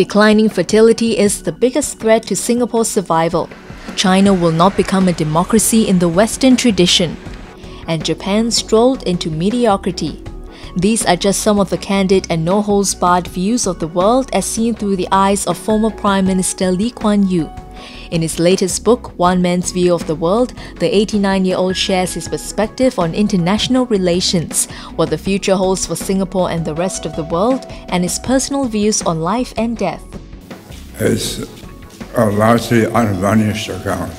Declining fertility is the biggest threat to Singapore's survival. China will not become a democracy in the Western tradition. And Japan strolled into mediocrity. These are just some of the candid and no-holds-barred views of the world as seen through the eyes of former Prime Minister Kuan Yew. In his latest book, One Man's View of the World, the 89-year-old shares his perspective on international relations, what the future holds for Singapore and the rest of the world, and his personal views on life and death. It's a largely unvarnished account,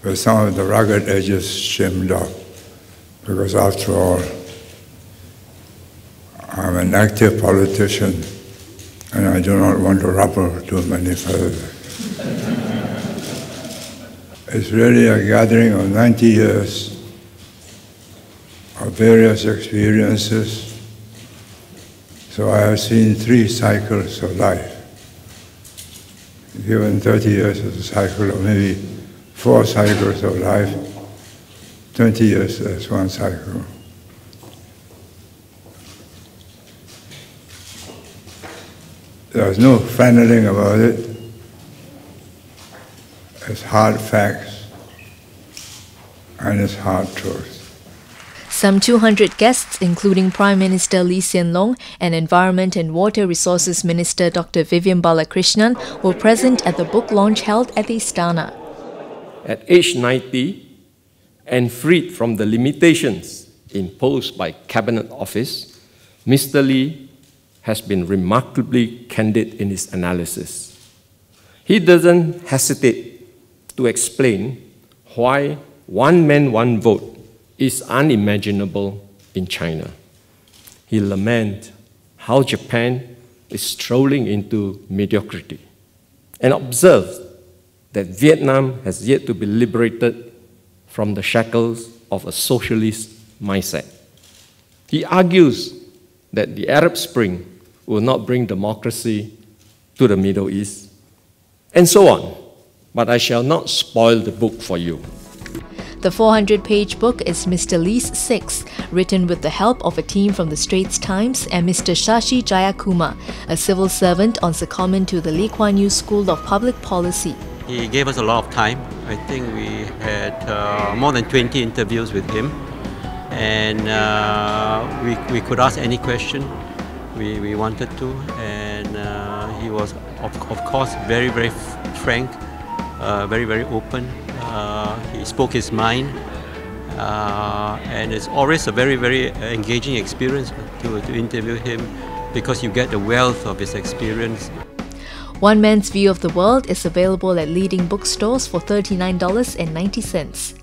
with some of the rugged edges trimmed off, because after all, I'm an active politician, and I do not want to ruffle too many feathers. It's really a gathering of 90 years of various experiences. So I have seen 3 cycles of life. Given 30 years as a cycle, or maybe 4 cycles of life, 20 years as 1 cycle. There's no fanning about it. It's hard facts and it's hard truth. Some 200 guests, including Prime Minister Lee Hsien Loong and Environment and Water Resources Minister Dr. Vivian Balakrishnan, were present at the book launch held at the Istana. At age 90 and freed from the limitations imposed by Cabinet Office, Mr. Lee has been remarkably candid in his analysis. He doesn't hesitate to explain why one man, one vote is unimaginable in China. He laments how Japan is strolling into mediocrity and observes that Vietnam has yet to be liberated from the shackles of a socialist mindset. He argues that the Arab Spring will not bring democracy to the Middle East, and so on. But I shall not spoil the book for you. The 400-page book is Mr. Lee's 6th, written with the help of a team from the Straits Times and Mr. Shashi Jayakumar, a civil servant on secondment to the Lee Kuan Yew School of Public Policy. He gave us a lot of time. I think we had more than 20 interviews with him, and we could ask any question we wanted to, and he was, of course, very, very frank. Very, very open. He spoke his mind, and it's always a very, very engaging experience to interview him because you get the wealth of his experience. One Man's View of the World is available at leading bookstores for $39.90.